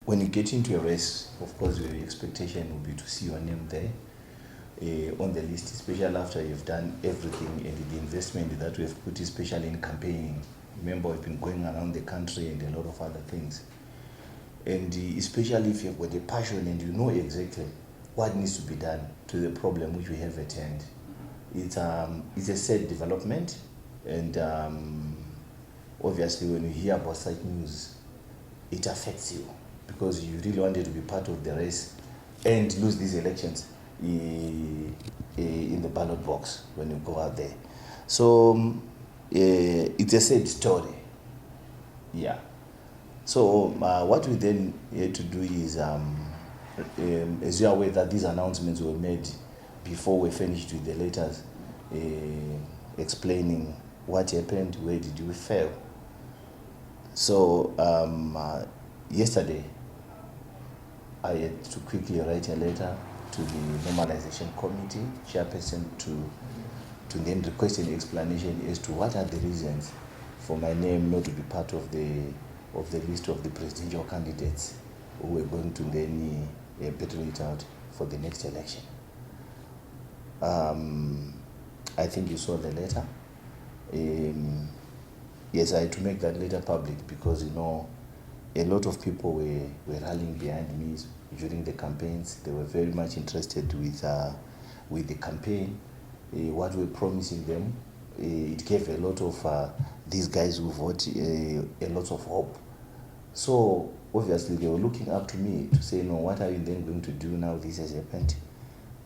when you get into a race, of course, your expectation will be to see your name there on the list, especially after you've done everything and the investment that we have put, especially in campaigning. Remember, we've been going around the country and a lot of other things. And especially if you've got a passion and you know exactly what needs to be done to the problem which we have at hand. It's a sad development, and obviously when you hear about such news, it affects you because you really wanted to be part of the race and lose these elections in the ballot box when you go out there. So it's a sad story. Yeah. So what we then had to do is, as you are aware that these announcements were made before we finished with the letters explaining what happened, where did we fail. So yesterday, I had to quickly write a letter to the normalization committee chairperson to then request an explanation as to what are the reasons for my name not to be part of the list of the presidential candidates who were going to then battle it out for the next election. I think you saw the letter. Yes, I had to make that letter public because, you know, a lot of people were rallying behind me during the campaigns. They were very much interested with the campaign, what we're promising them. It gave a lot of these guys who vote a lot of hope. So obviously they were looking up to me to say, no, what are you then going to do now this has happened?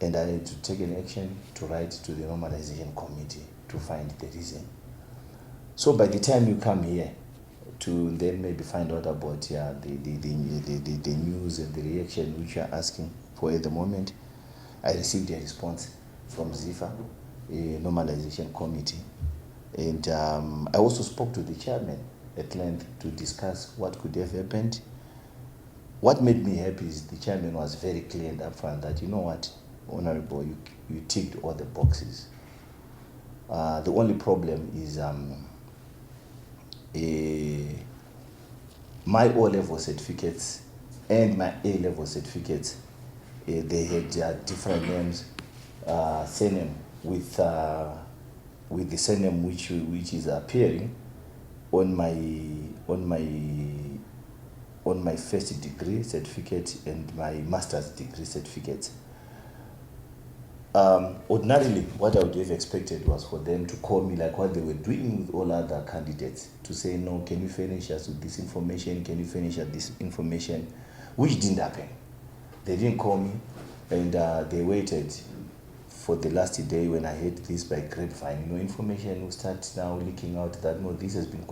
And I had to take an action to write to the normalization committee to find the reason. So by the time you come here to then maybe find out about the news and the reaction which you are asking for at the moment, I received a response from FIFA, a normalization committee. And I also spoke to the chairman at length to discuss what could have happened. What made me happy is the chairman was very clear and upfront that, you know what, Honorable, you ticked all the boxes. The only problem is my O-level certificates and my A-level certificates, they had different names, surname with the surname which is appearing on my first degree certificate and my master's degree certificate. Ordinarily, what I would have expected was for them to call me like what they were doing with all other candidates to say, no, can you furnish us with this information? Can you furnish us this information? Which didn't happen. They didn't call me, and they waited for the last day when I heard this by grapevine. You know, information will start now leaking out that, no, this has been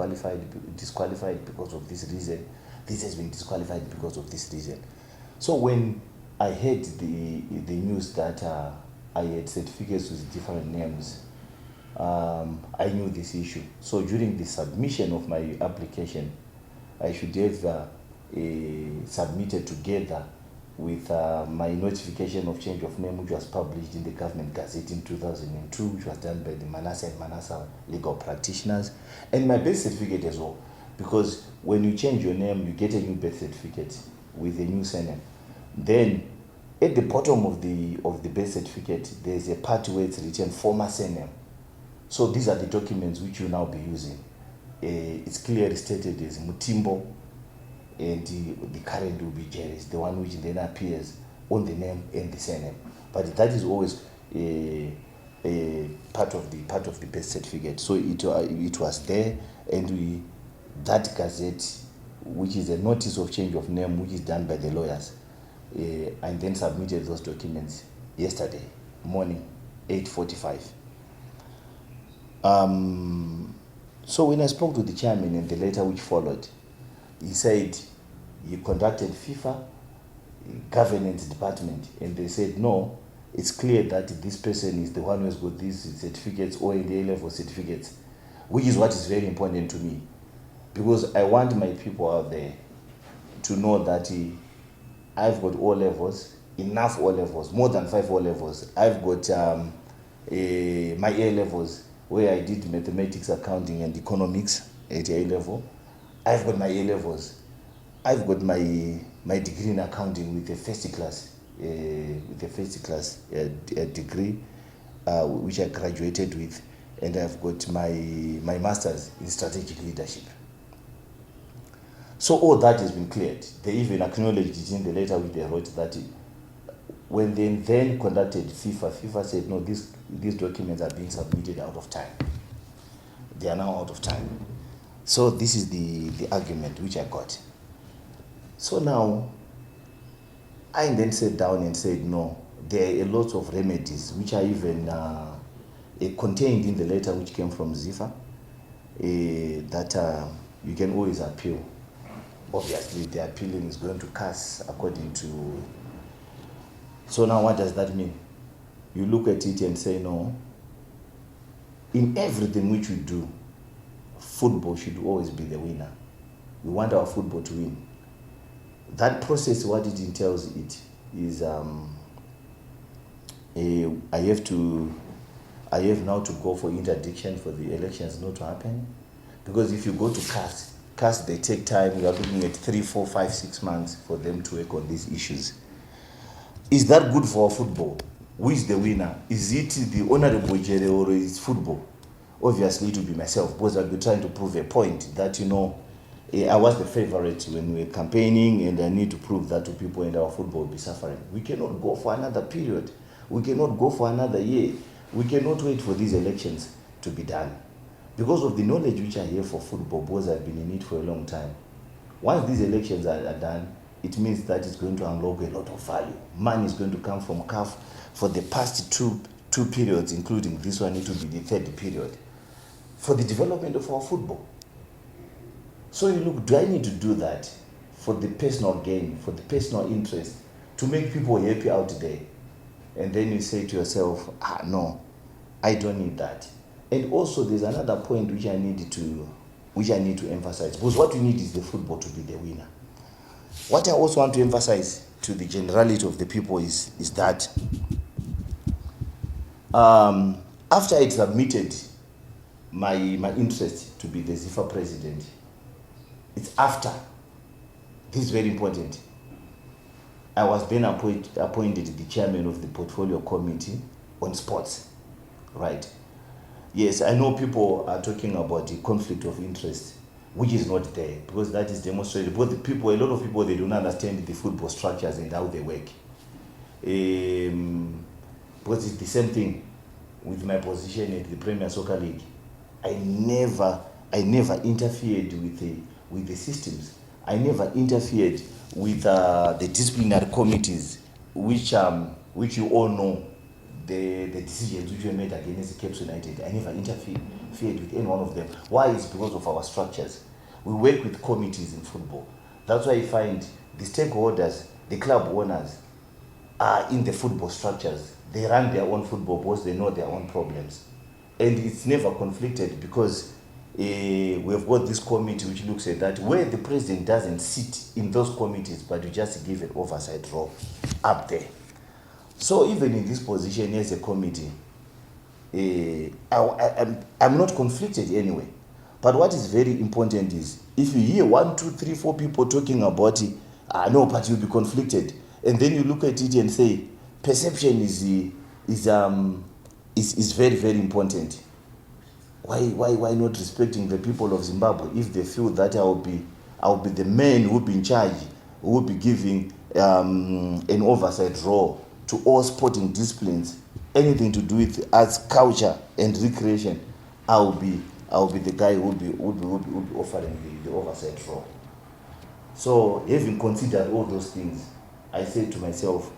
disqualified because of this reason. This has been disqualified because of this reason. So when I heard the news that I had certificates with different names, I knew this issue. So during the submission of my application, I should have submitted together with my notification of change of name, which was published in the Government Gazette in 2002, which was done by the Manasa and Manasa legal practitioners, and my birth certificate as well. Because when you change your name, you get a new birth certificate with a new surname. Then at the bottom of the birth certificate, there's a part where it's written former surname. So these are the documents which you'll now be using. It's clearly stated as Mutimbo, and the current will be Jerry's, the one which then appears on the name and the surname. But that is always a part of the birth certificate. So it was there, and that gazette, which is a notice of change of name, which is done by the lawyers, I then submitted those documents yesterday morning, 8:45. So when I spoke to the chairman in the letter which followed, he said he contacted FIFA governance department, and they said, no, it's clear that this person is the one who has got these certificates or in the A-level certificates, which is what is very important to me, because I want my people out there to know that I've got O-levels, enough O-levels, more than 5 O-levels. I've got my A-levels, where I did mathematics, accounting, and economics at A-level. I've got my A-levels. I've got my my degree in accounting with a first class degree, which I graduated with, and I've got my master's in strategic leadership. So all that has been cleared. They even acknowledged it in the letter which they wrote that when they then conducted FIFA said, no, these documents are being submitted out of time. They are now out of time. So this is the argument which I got. So now, I then sat down and said, no, there are a lot of remedies which are even contained in the letter which came from FIFA that you can always appeal. Obviously, the appealing is going to CAS according to... So now what does that mean? You look at it and say, no, in everything which we do, football should always be the winner. We want our football to win. That process, what it entails, it is I have now to go for interdiction for the elections not to happen, because if you go to CAS, they take time. We are looking at 3, 4, 5, 6 months for them to work on these issues. Is that good for football? Who is the winner? Is it the Honorable Jere or is it football? Obviously, it will be myself, because I'll be trying to prove a point that, you know, I was the favorite when we were campaigning, and I need to prove that to people, and our football will be suffering. We cannot go for another period. We cannot go for another year. We cannot wait for these elections to be done. Because of the knowledge which I have for football, because I've been in it for a long time. Once these elections are done, it means that it's going to unlock a lot of value. Money is going to come from CAF for the past two periods, including this one, it will be the third period, for the development of our football. So you look, do I need to do that for the personal gain, for the personal interest, to make people happy out there? And then you say to yourself, no, I don't need that. And also there's another point which I need to emphasize, because what we need is the football to be the winner. What I also want to emphasize to the generality of the people is that after I submitted my interest to be the FIFA president, it's after, this is very important, I was then appointed the chairman of the portfolio committee on sports, right? Yes, I know people are talking about the conflict of interest, which is not there, because that is demonstrated. Because a lot of people, they don't understand the football structures and how they work. Because it's the same thing with my position at the Premier Soccer League. I never interfered with the systems. I never interfered with the disciplinary committees, which you all know, the decisions which were made against the Cape United. I never interfered with any one of them. Why? It's because of our structures. We work with committees in football. That's why you find the stakeholders, the club owners, are in the football structures. They run their own football because they know their own problems. And it's never conflicted, because we've got this committee which looks at that, where the president doesn't sit in those committees, but you just give an oversight role up there. So even in this position as a committee, I'm not conflicted anyway. But what is very important is, if you hear 1, 2, 3, 4 people talking about it, no, but you'll be conflicted. And then you look at it and say, perception is very, very important. Why not respecting the people of Zimbabwe if they feel that I'll be the man who will be in charge, who will be giving an oversight role to all sporting disciplines, anything to do with arts, culture, and recreation? I'll be the guy who will be offering the oversight role. So, having considered all those things, I said to myself,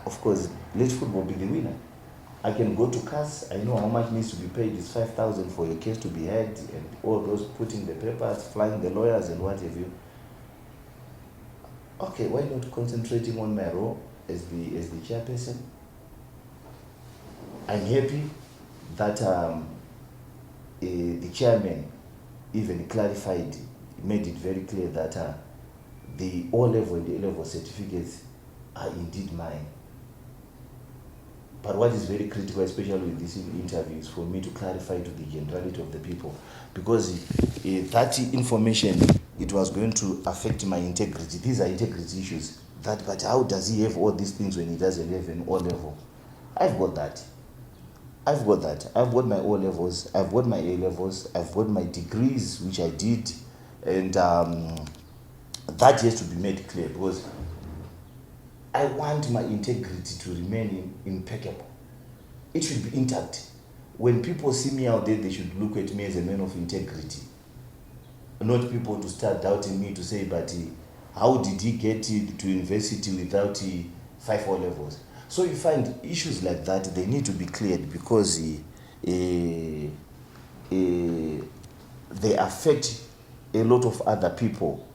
of course, let football be the winner. I can go to CAS, I know how much needs to be paid, it's 5,000 for a case to be heard, and all those putting the papers, flying the lawyers and what have you. Okay, why not concentrating on my role as the chairperson? I'm happy that the chairman even clarified, made it very clear that the O-level and the A-level certificates are indeed mine. But what is very critical, especially with this interview, is for me to clarify to the generality of the people, because that information it was going to affect my integrity. These are integrity issues. But how does he have all these things when he doesn't have an O level? I've got that. I've got my O levels, I've got my A levels, I've got my degrees, which I did, and that has to be made clear, because I want my integrity to remain impeccable. It should be intact. When people see me out there, they should look at me as a man of integrity. Not people to start doubting me, to say, but how did he get to university without 5 O levels? So you find issues like that, they need to be cleared, because they affect a lot of other people.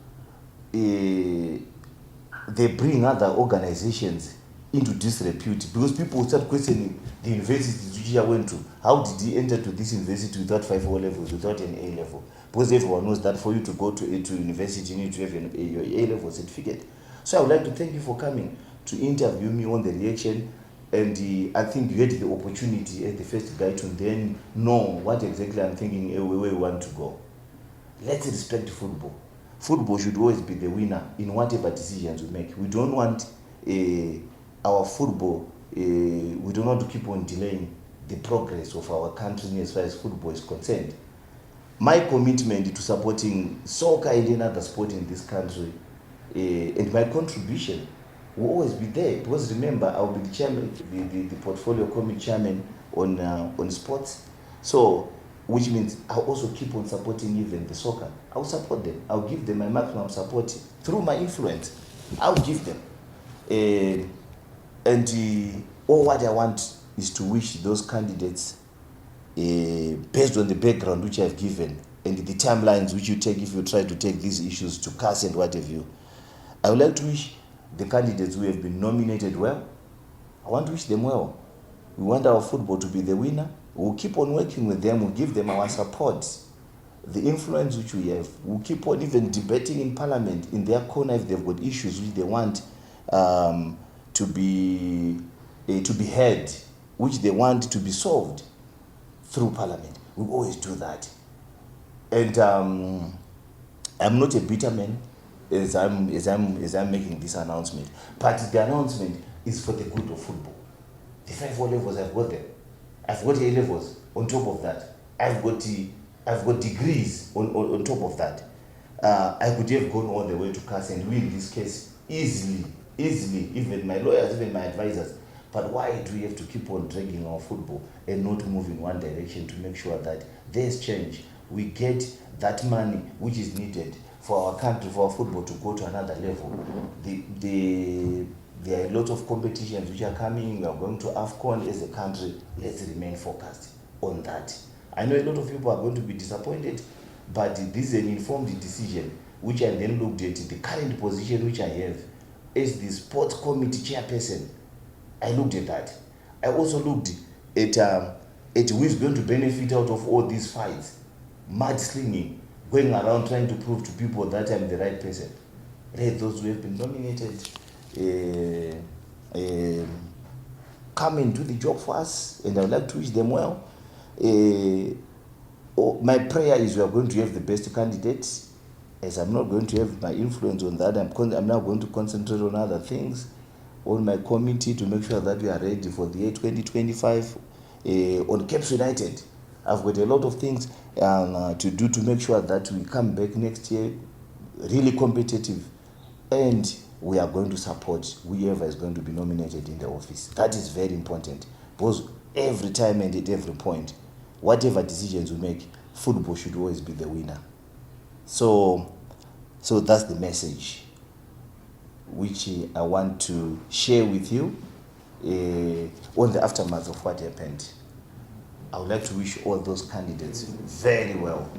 They bring other organizations into disrepute, because people will start questioning the universities which I went to. How did he enter to this university without 5 O levels, without an A level? Because everyone knows that for you to go to university, you need to have your A level certificate. So I would like to thank you for coming to interview me on the reaction, and I think you had the opportunity as the first guy to then know what exactly I'm thinking, where we want to go. Let's respect football. Football should always be the winner in whatever decisions we make. We don't want our football, we don't want to keep on delaying the progress of our country as far as football is concerned. My commitment to supporting soccer and any other sport in this country, and my contribution will always be there, because remember, I'll be the chairman, the portfolio committee chairman on sports. So, which means I'll also keep on supporting even the soccer. I'll support them. I'll give them my maximum support through my influence. I'll give them. All what I want is to wish those candidates, based on the background which I've given and the timelines which you take if you try to take these issues to CAS and what have you, I would like to wish the candidates who have been nominated well. I want to wish them well. We want our football to be the winner. We'll keep on working with them. We'll give them our support, the influence which we have. We'll keep on even debating in Parliament, in their corner, if they've got issues which they want to be heard, which they want to be solved through Parliament. We'll always do that. And I'm not a bitter man as I'm making this announcement, but the announcement is for the good of football. The 5 O levels, I've got them. I've got A levels on top of that. I've got degrees on top of that. I could have gone all the way to CAS and win this case easily, even my lawyers, even my advisors. But why do we have to keep on dragging our football and not move in one direction to make sure that there's change? We get that money which is needed for our country, for our football to go to another level. There are a lot of competitions which are coming. We are going to AFCON as a country. Let's remain focused on that. I know a lot of people are going to be disappointed, but this is an informed decision, which I then looked at the current position which I have as the sports committee chairperson. I looked at that. I also looked at who is going to benefit out of all these fights, mudslinging, going around trying to prove to people that I'm the right person. Let those who have been nominated come and do the job for us, and I would like to wish them well. My prayer is we are going to have the best candidates, as I'm not going to have my influence on that. I'm now going to concentrate on other things, on my committee, to make sure that we are ready for the year 2025. On Caps United, I've got a lot of things to do to make sure that we come back next year really competitive, and we are going to support whoever is going to be nominated in the office. That is very important, because every time and at every point, whatever decisions we make, football should always be the winner. So that's the message which I want to share with you on the aftermath of what happened. I would like to wish all those candidates very well.